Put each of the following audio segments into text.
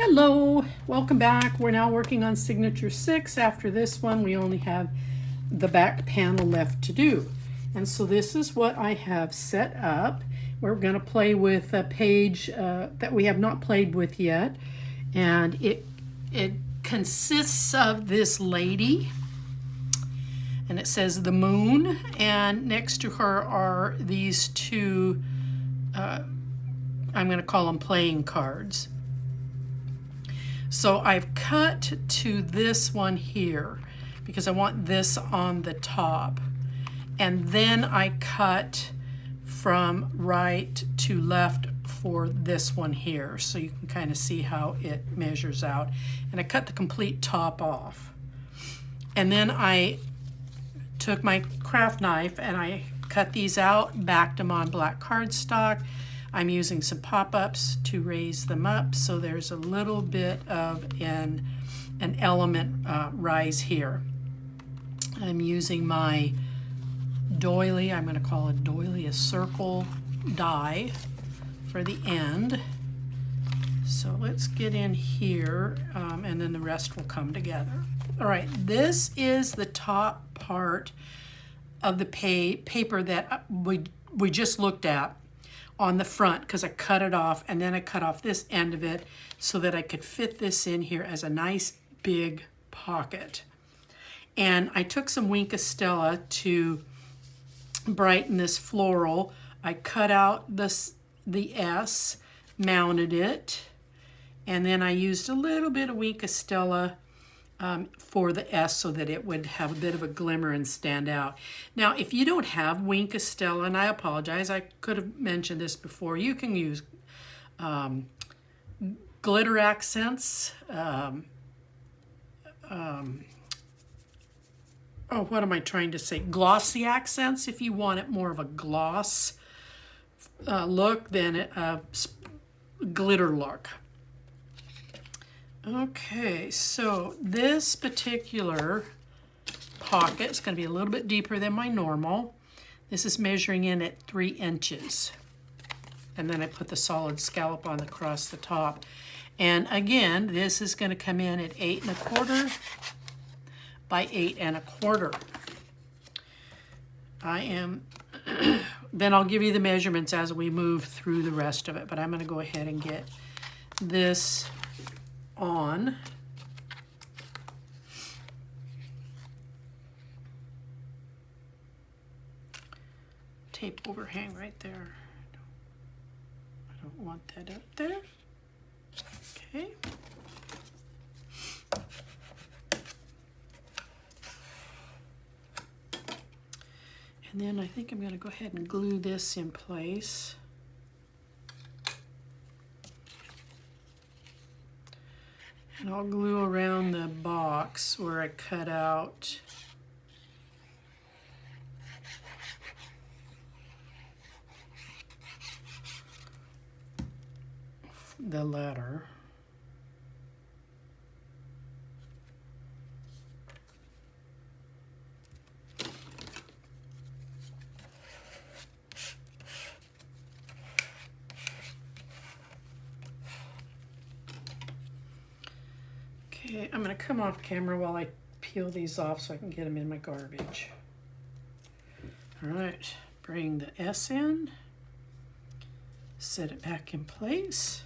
Hello, welcome back. We're now working on signature 6. After this one, we only have the back panel left to do. And so this is what I have set up. We're going to play with a page that we have not played with yet. And it consists of this lady. And it says the moon. And next to her are these two, I'm going to call them playing cards. So I've cut to this one here because I want this on the top. And then I cut from right to left for this one here. So you can kind of see how it measures out. And I cut the complete top off. And then I took my craft knife and I cut these out, backed them on black cardstock. I'm using some pop-ups to raise them up, so there's a little bit of an element rise here. I'm using my doily, I'm going to call it doily, a circle die for the end. So let's get in here, and then the rest will come together. All right, this is the top part of the paper that we just looked at on the front, because I cut it off, and then I cut off this end of it so that I could fit this in here as a nice big pocket. And I took some Wink of Stella to brighten this floral. I cut out the S, mounted it, and then I used a little bit of Wink of Stella for the S so that it would have a bit of a glimmer and stand out. Now, if you don't have Wink of Stella, and I apologize, I could have mentioned this before, you can use glitter accents. Oh, what am I trying to say? Glossy accents, if you want it more of a gloss look than a glitter look. Okay, so this particular pocket is going to be a little bit deeper than my normal. This is measuring in at 3 inches. And then I put the solid scallop on across the top. And again, this is going to come in at 8 1/4 by 8 1/4. Then I'll give you the measurements as we move through the rest of it, but I'm going to go ahead and get this on. Tape overhang right there. I don't want that up there. Okay. And then I think I'm going to go ahead and glue this in place. And I'll glue around the box where I cut out the letter. Okay, I'm going to come off camera while I peel these off so I can get them in my garbage. All right, bring the S in, set it back in place.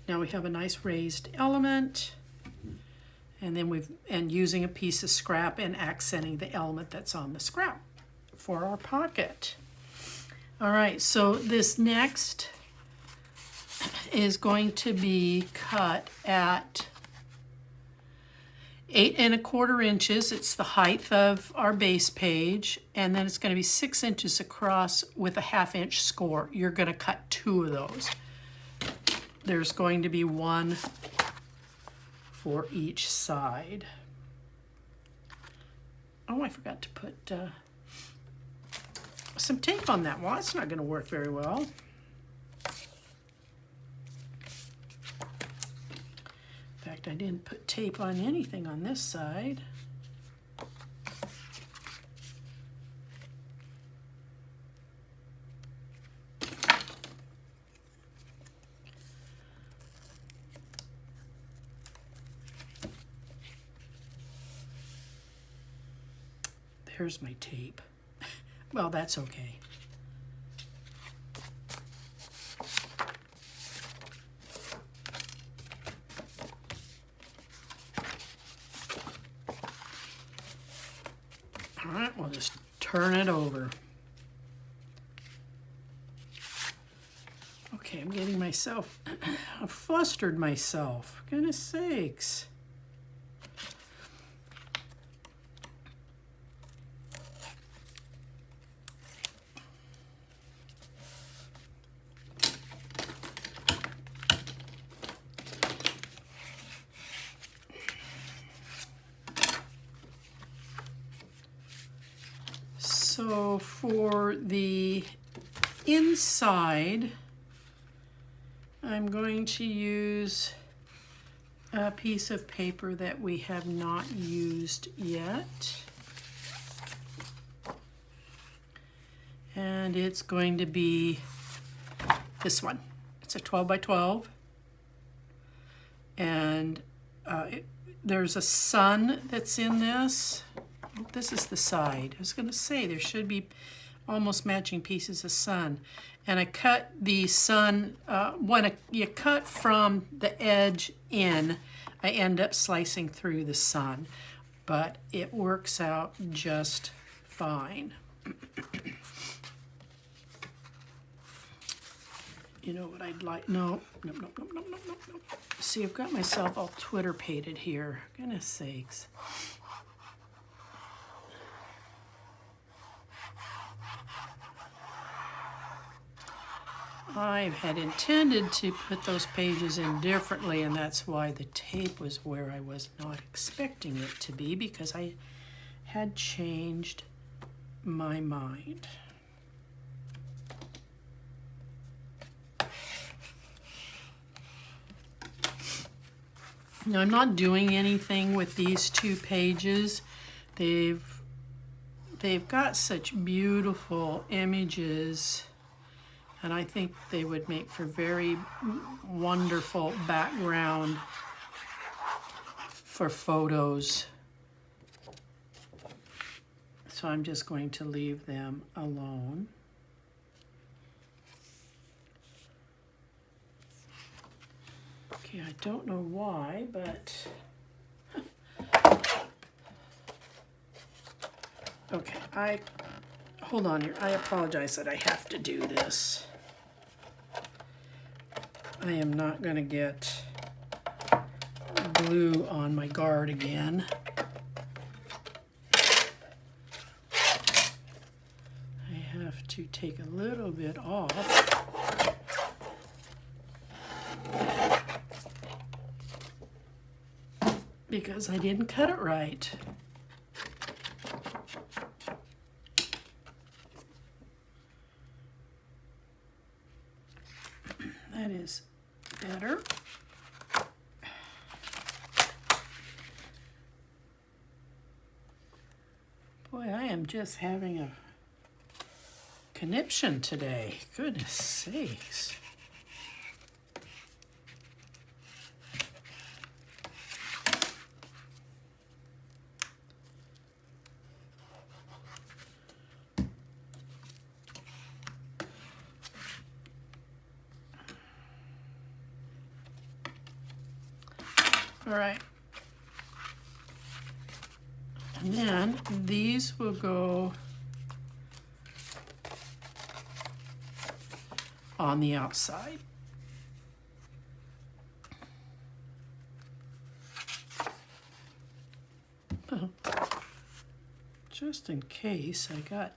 Now we have a nice raised element, and then using a piece of scrap and accenting the element that's on the scrap for our pocket. All right, so this next is going to be cut at 8 1/4 inches. It's the height of our base page, and then it's going to be 6 inches across with a 1/2 inch score. You're going to cut 2 of those. There's going to be one for each side. Oh, I forgot to put some tape on that. Well, that's not going to work very well. In fact, I didn't put tape on anything on this side. there's my tape. Well, that's okay. All right, we'll just turn it over. Okay, I'm getting myself, I've flustered myself, for goodness sakes. So for the inside, I'm going to use a piece of paper that we have not used yet. And it's going to be this one. It's a 12 by 12. And there's a sun that's in this. Oh, this is the side. I was going to say there should be almost matching pieces of sun. And I cut the sun, when you cut from the edge in, I end up slicing through the sun. But it works out just fine. You know what I'd like? No. See, I've got myself all Twitter-pated here. Goodness sakes. I had intended to put those pages in differently, and that's why the tape was where I was not expecting it to be, because I had changed my mind. Now, I'm not doing anything with these two pages. They've got such beautiful images, and I think they would make for very wonderful background for photos. So I'm just going to leave them alone. Okay, I don't know why, but okay, hold on here. I apologize that I have to do this. I am not going to get glue on my guard again. I have to take a little bit off. Because I didn't cut it right. That is better. Boy, I am just having a conniption today. Goodness sakes. All right, and then these will go on the outside. Just in case I got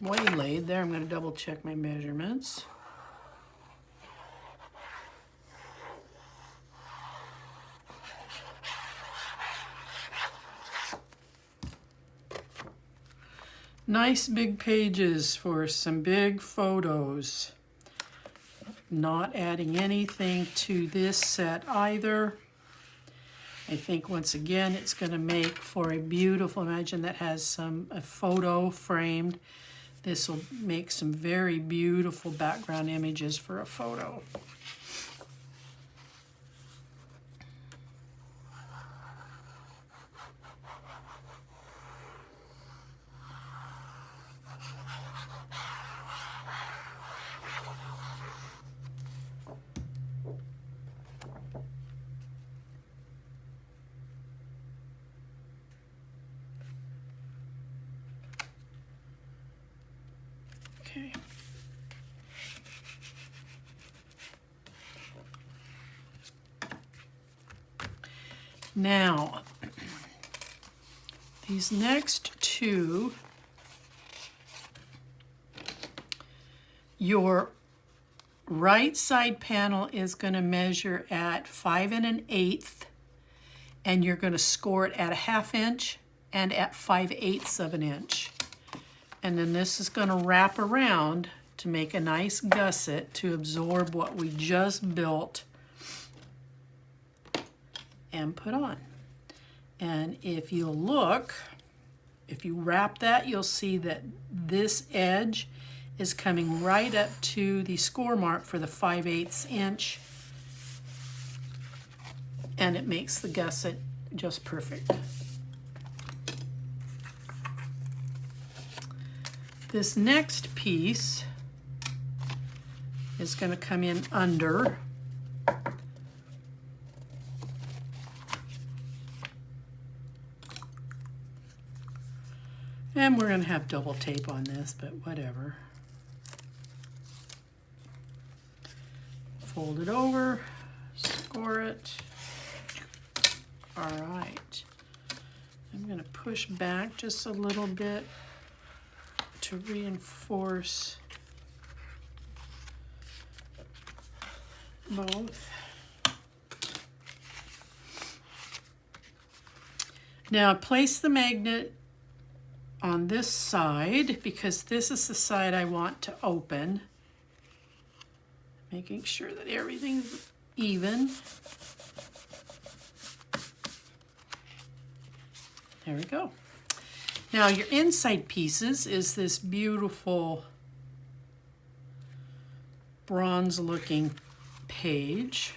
waylaid there, I'm going to double check my measurements. Nice big pages for some big photos. Not adding anything to this set either. I think once again it's going to make for a beautiful, imagine that has a photo framed. This will make some very beautiful background images for a photo. Okay. Now, these next two, your right side panel is going to measure at 5 1/8, and you're going to score it at 1/2 inch and at 5/8 of an inch. And then this is going to wrap around to make a nice gusset to absorb what we just built and put on. And if you look, if you wrap that, you'll see that this edge is coming right up to the score mark for the 5/8 inch, and it makes the gusset just perfect. This next piece is going to come in under. And we're going to have double tape on this, but whatever. Fold it over, score it. All right. I'm going to push back just a little bit to reinforce both. Now place the magnet on this side because this is the side I want to open. Making sure that everything's even. There we go. Now your inside pieces is this beautiful bronze looking page.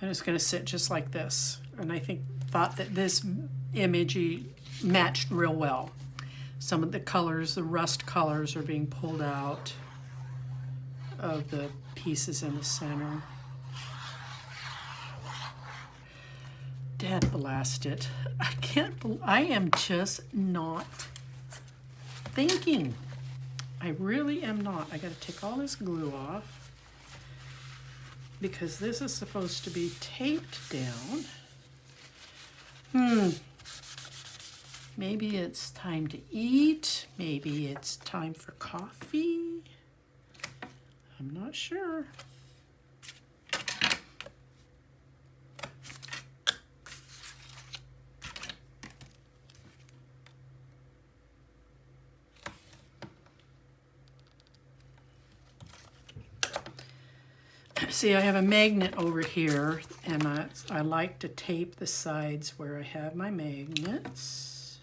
And it's going to sit just like this. And I thought that this image matched real well. Some of the colors, the rust colors, are being pulled out of the pieces in the center. Dad blast it. I am just not thinking. I really am not. I got to take all this glue off because this is supposed to be taped down. Maybe it's time to eat. Maybe it's time for coffee. I'm not sure. See, I have a magnet over here, and I like to tape the sides where I have my magnets.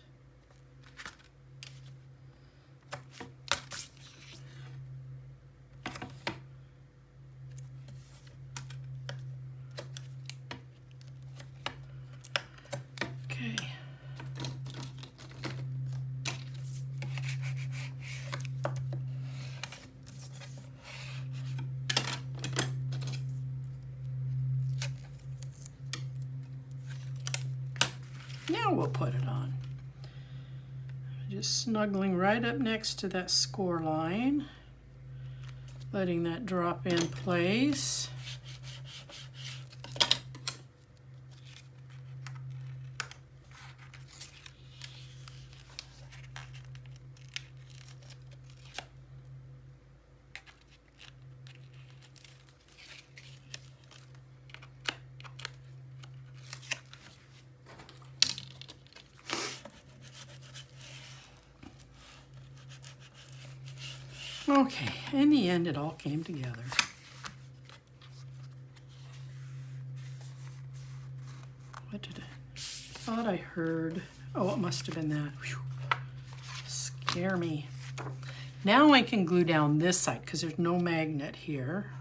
Okay. Now we'll put it on. Just snuggling right up next to that score line, letting that drop in place. Okay, in the end, it all came together. What did I thought I heard? Oh, it must have been that. Whew. Scare me. Now I can glue down this side because there's no magnet here.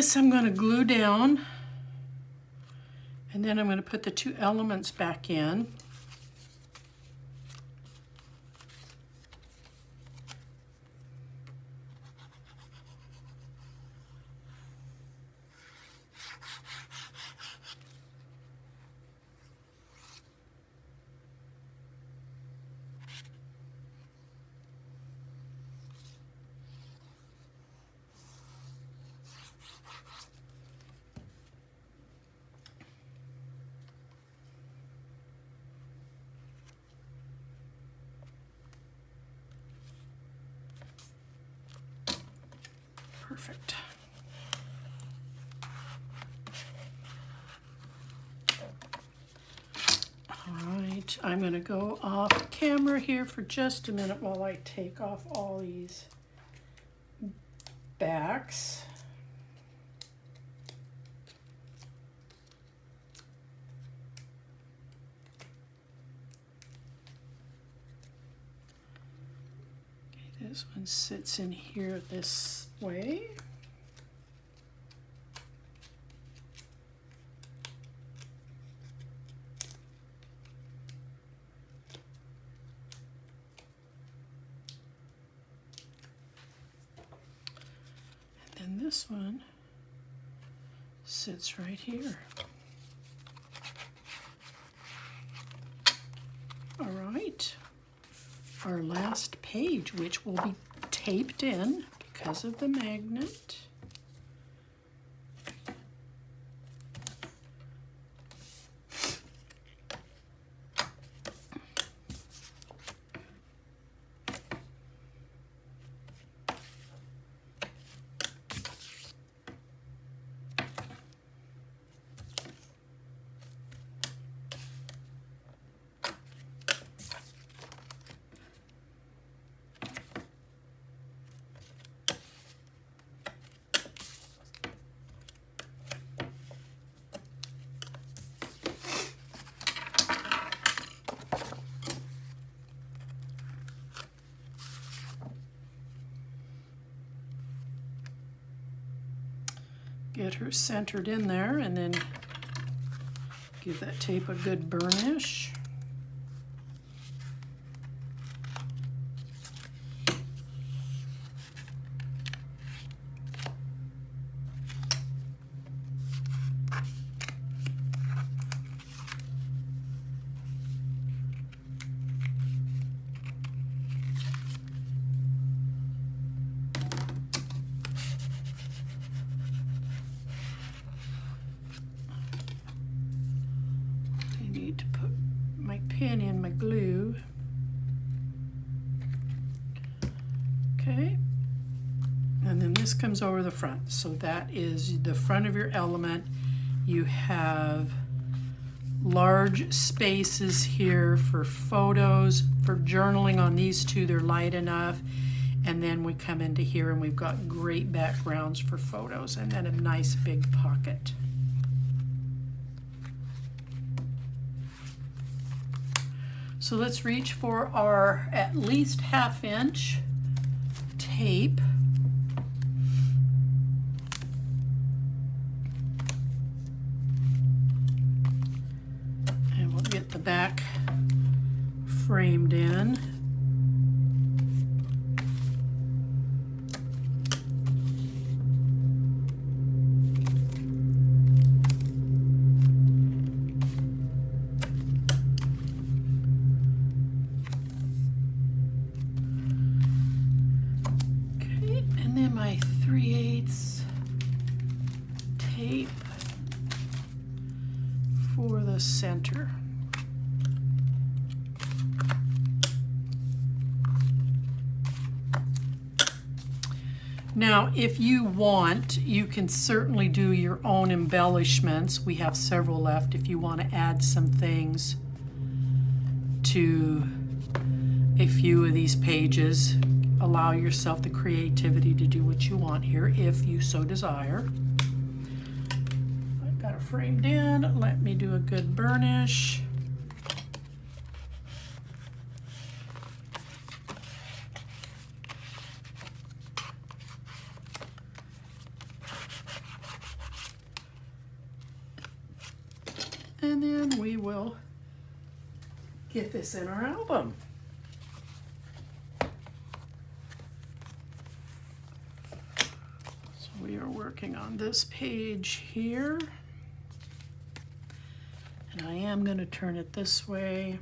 this I'm going to glue down, and then I'm going to put the two elements back in. Perfect. All right, I'm going to go off camera here for just a minute while I take off all these backs. Okay, this one sits in here this way. And this one sits right here. All right, our last page, which will be taped in because of the magnet. Get her centered in there, and then give that tape a good burnish. To put my pin in my glue. Okay, and then this comes over the front, so that is the front of your element. You have large spaces here for photos, for journaling on these two, they're light enough, and then we come into here and we've got great backgrounds for photos, and then a nice big pocket. So let's reach for our at least 1/2 inch tape. And we'll get the back framed in. My 3/8 tape for the center. Now, if you want, you can certainly do your own embellishments. We have several left if you want to add some things to a few of these pages. Allow yourself the creativity to do what you want here if you so desire. I've got it framed in. Let me do a good burnish. And then we will get this in our album. So we are working on this page here. And I am going to turn it this way.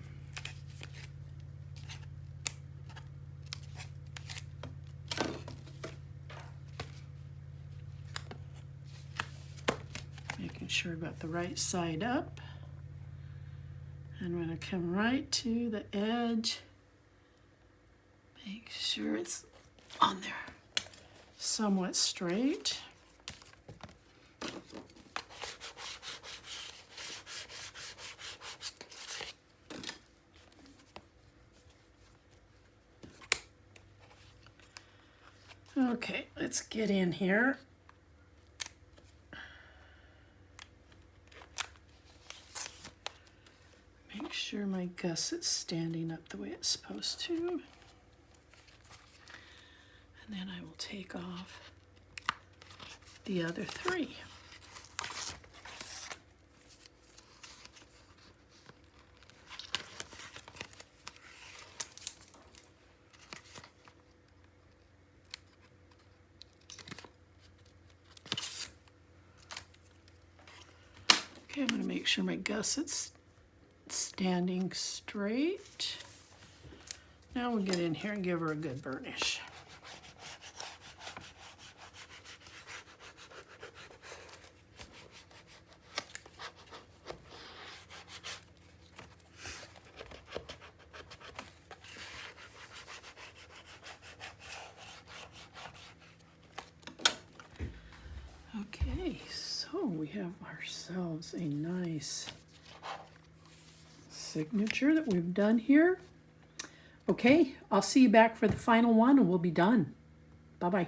Making sure I've got the right side up. And I'm going to come right to the edge. Make sure it's on there somewhat straight. Okay, let's get in here. Make sure my gusset's standing up the way it's supposed to. And then I will take off the other three. Okay, I'm going to make sure my gusset's standing straight. Now we'll get in here and give her a good burnish. Okay, so we have ourselves a nice signature that we've done here. Okay, I'll see you back for the final one and we'll be done. Bye-bye.